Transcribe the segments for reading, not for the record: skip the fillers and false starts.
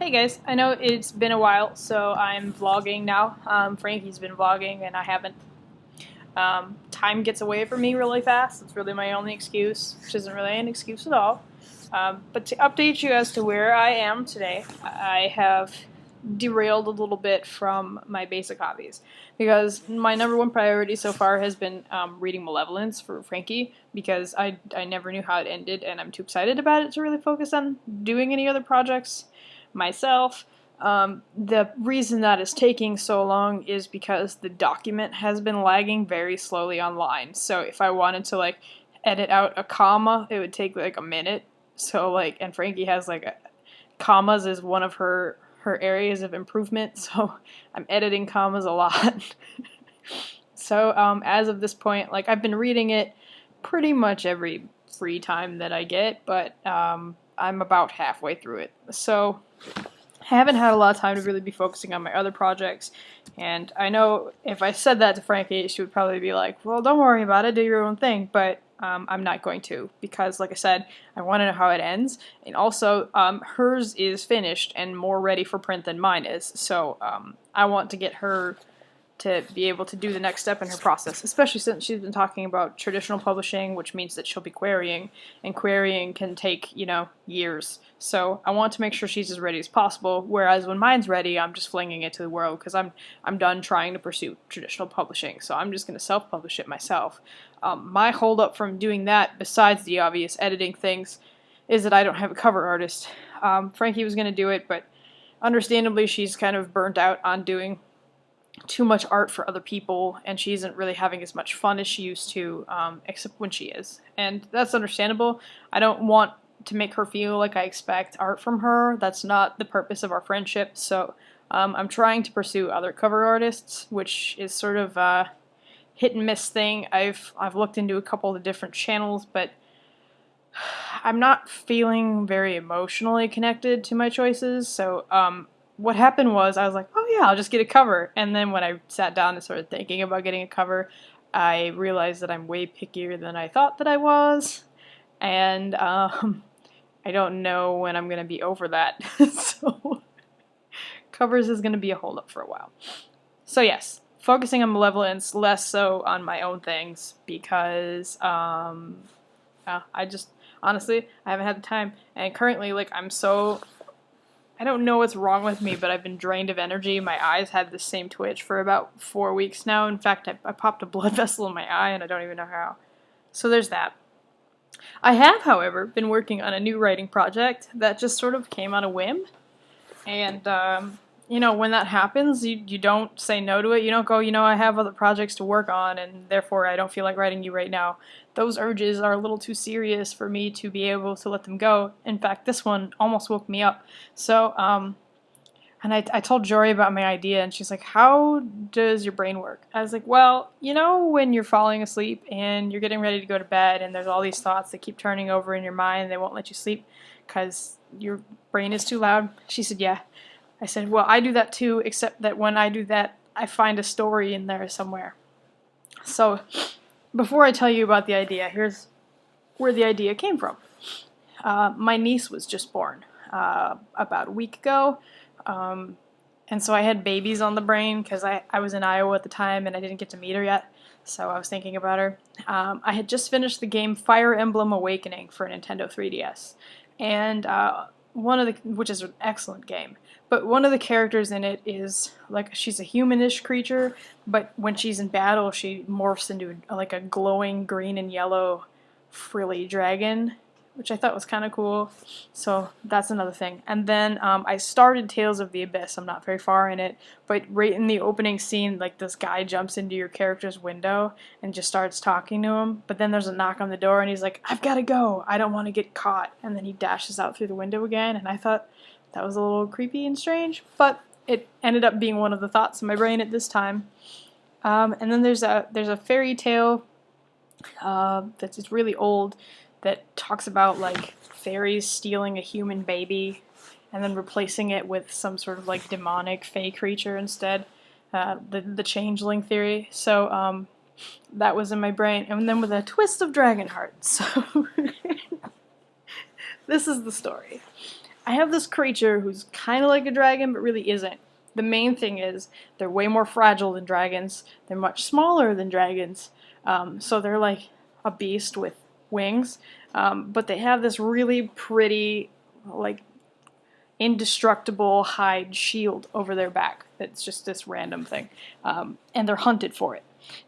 Hey guys, I know it's been a while, so I'm vlogging now. Frankie's been vlogging and I haven't. Time gets away from me really fast. It's really my only excuse, which isn't really an excuse at all. But to update you as to where I am today, I have derailed a little bit from my basic hobbies because my number one priority so far has been reading Malevolence for Frankie because I never knew how it ended and I'm too excited about it to really focus on doing any other projects myself. The reason that is taking so long is because the document has been lagging very slowly online. So if I wanted to edit out a comma, it would take like a minute. So and Frankie has commas is one of her areas of improvement. So I'm editing commas a lot. So as of this point, I've been reading it pretty much every free time that I get, but I'm about halfway through it. So I haven't had a lot of time to really be focusing on my other projects, and I know if I said that to Frankie, she would probably be like, well, don't worry about it, do your own thing, but I'm not going to, because like I said, I want to know how it ends, and also hers is finished and more ready for print than mine is, so I want to get her to be able to do the next step in her process, especially since she's been talking about traditional publishing, which means that she'll be querying, and querying can take, years. So I want to make sure she's as ready as possible, whereas when mine's ready, I'm just flinging it to the world because I'm done trying to pursue traditional publishing, so I'm just going to self-publish it myself. My holdup from doing that, besides the obvious editing things, is that I don't have a cover artist. Frankie was going to do it, but understandably she's kind of burnt out on doing too much art for other people, and she isn't really having as much fun as she used to, except when she is. And that's understandable. I don't want to make her feel like I expect art from her. That's not the purpose of our friendship, so I'm trying to pursue other cover artists, which is sort of a hit and miss thing. I've looked into a couple of different channels, but I'm not feeling very emotionally connected to my choices, so what happened was I was like, oh yeah, I'll just get a cover. And then when I sat down and started thinking about getting a cover, I realized that I'm way pickier than I thought that I was. And I don't know when I'm going to be over that. So covers is going to be a holdup for a while. So yes, focusing on Malevolence, less so on my own things because I just, honestly, I haven't had the time. And currently, I don't know what's wrong with me, but I've been drained of energy. My eyes had the same twitch for about 4 weeks now. In fact, I popped a blood vessel in my eye, and I don't even know how. So there's that. I have, however, been working on a new writing project that just sort of came on a whim. And, when that happens, you don't say no to it. You don't go, I have other projects to work on, and therefore I don't feel like writing you right now. Those urges are a little too serious for me to be able to let them go. In fact, this one almost woke me up. So, and I told Jory about my idea, and she's like, how does your brain work? I was like, well, when you're falling asleep and you're getting ready to go to bed, and there's all these thoughts that keep turning over in your mind, and they won't let you sleep because your brain is too loud? She said, yeah. I said, well, I do that too, except that when I do that, I find a story in there somewhere. So, before I tell you about the idea, here's where the idea came from. My niece was just born about a week ago, and so I had babies on the brain because I was in Iowa at the time and I didn't get to meet her yet, so I was thinking about her. I had just finished the game Fire Emblem Awakening for Nintendo 3DS, and which is an excellent game. But one of the characters in it is, she's a humanish creature, but when she's in battle, she morphs into, a glowing green and yellow frilly dragon, which I thought was kind of cool. So that's another thing. And then I started Tales of the Abyss. I'm not very far in it, but right in the opening scene, this guy jumps into your character's window and just starts talking to him. But then there's a knock on the door, and he's like, I've got to go. I don't want to get caught. And then he dashes out through the window again, and I thought that was a little creepy and strange, but it ended up being one of the thoughts in my brain at this time. And then there's a fairy tale that's really old that talks about fairies stealing a human baby and then replacing it with some sort of demonic fey creature instead. The changeling theory. So that was in my brain, and then with a twist of Dragonheart. So this is the story. I have this creature who's kind of like a dragon, but really isn't. The main thing is they're way more fragile than dragons. They're much smaller than dragons. So they're like a beast with wings. But they have this really pretty, like, indestructible hide shield over their back. It's just this random thing. And they're hunted for it.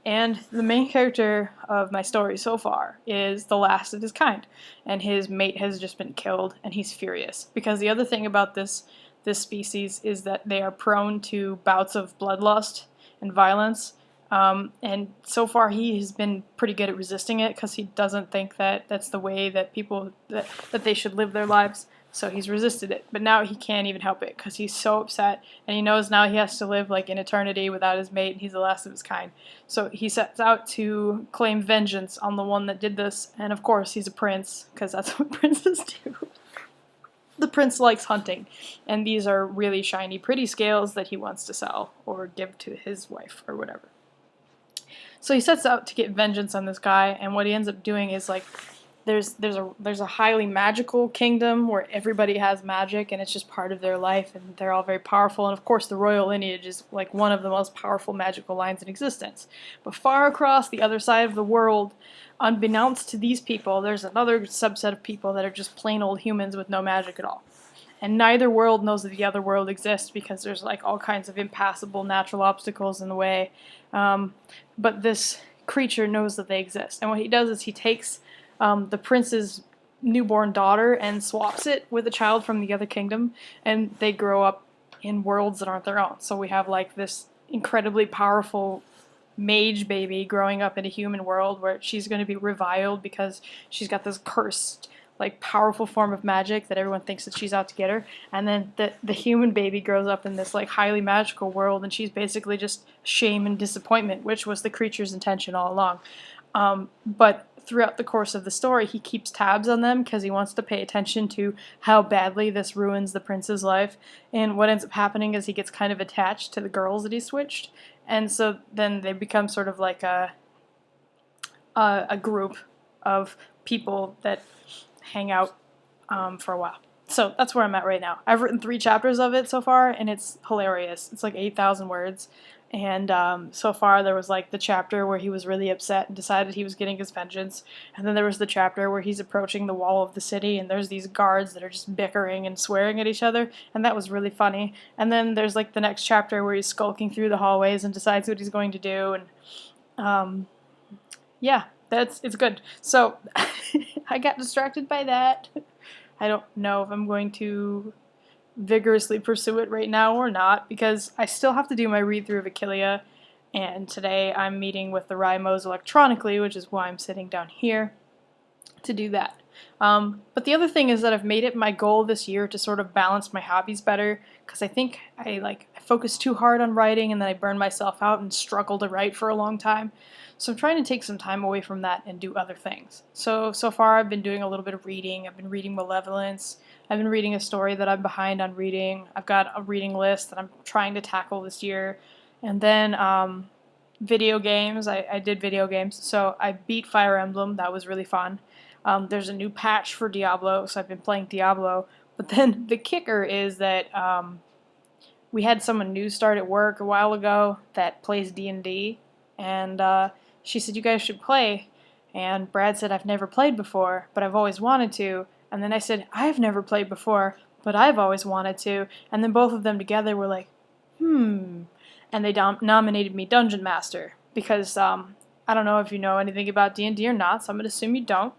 And the main character of my story so far is the last of his kind, and his mate has just been killed, and he's furious. Because the other thing about this species is that they are prone to bouts of bloodlust and violence, and so far he has been pretty good at resisting it because he doesn't think that that's the way that people that they should live their lives. So he's resisted it, but now he can't even help it because he's so upset, and he knows now he has to live like an eternity without his mate, and he's the last of his kind. So he sets out to claim vengeance on the one that did this, and of course he's a prince, because that's what princes do. The prince likes hunting, and these are really shiny, pretty scales that he wants to sell or give to his wife or whatever. So he sets out to get vengeance on this guy, and what he ends up doing is like there's a highly magical kingdom where everybody has magic and it's just part of their life and they're all very powerful, and of course the royal lineage is like one of the most powerful magical lines in existence. But far across the other side of the world, unbeknownst to these people, there's another subset of people that are just plain old humans with no magic at all. And neither world knows that the other world exists because there's like all kinds of impassable natural obstacles in the way. But this creature knows that they exist. And what he does is he takes the prince's newborn daughter and swaps it with a child from the other kingdom, and they grow up in worlds that aren't their own. So we have like this incredibly powerful mage baby growing up in a human world where she's going to be reviled because she's got this cursed, like, powerful form of magic that everyone thinks that she's out to get her. And then the human baby grows up in this like highly magical world, and she's basically just shame and disappointment, which was the creature's intention all along. But throughout the course of the story, he keeps tabs on them because he wants to pay attention to how badly this ruins the prince's life. And what ends up happening is he gets kind of attached to the girls that he switched, and so then they become sort of like a group of people that hang out for a while. So that's where I'm at right now. I've written 3 chapters of it so far, and it's hilarious. It's like 8,000 words. And so far there was like the chapter where he was really upset and decided he was getting his vengeance. And then there was the chapter where he's approaching the wall of the city and there's these guards that are just bickering and swearing at each other. And that was really funny. And then there's like the next chapter where he's skulking through the hallways and decides what he's going to do. And yeah, it's good. So I got distracted by that. I don't know if I'm going to vigorously pursue it right now or not, because I still have to do my read-through of Achillea, and today I'm meeting with the Rymos electronically, which is why I'm sitting down here to do that. But the other thing is that I've made it my goal this year to sort of balance my hobbies better, because I think I focus too hard on writing and then I burn myself out and struggle to write for a long time. So I'm trying to take some time away from that and do other things. So far I've been doing a little bit of reading. I've been reading Malevolence. I've been reading a story that I'm behind on reading. I've got a reading list that I'm trying to tackle this year. And then video games. I did video games. So I beat Fire Emblem. That was really fun. There's a new patch for Diablo, so I've been playing Diablo. But then the kicker is that we had someone new start at work a while ago that plays D&D. And she said, "You guys should play." And Brad said, "I've never played before, but I've always wanted to." And then I said, "I've never played before, but I've always wanted to." And then both of them together were like, And they nominated me Dungeon Master. Because, I don't know if you know anything about D&D or not, so I'm going to assume you don't.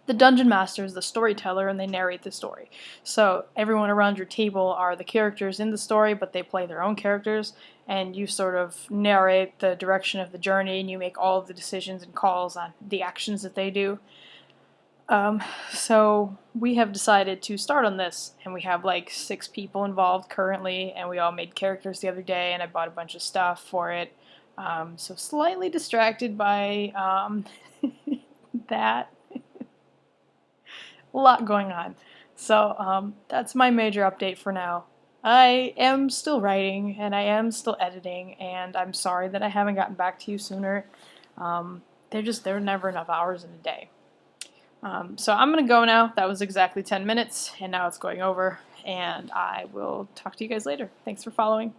The Dungeon Master is the storyteller, and they narrate the story. So everyone around your table are the characters in the story, but they play their own characters, and you sort of narrate the direction of the journey, and you make all of the decisions and calls on the actions that they do. So we have decided to start on this, and we have like 6 people involved currently, and we all made characters the other day, and I bought a bunch of stuff for it. So slightly distracted by that. A lot going on. So that's my major update for now. I am still writing, and I am still editing, and I'm sorry that I haven't gotten back to you sooner. There are never enough hours in a day. So I'm going to go now. That was exactly 10 minutes, and now it's going over, and I will talk to you guys later. Thanks for following.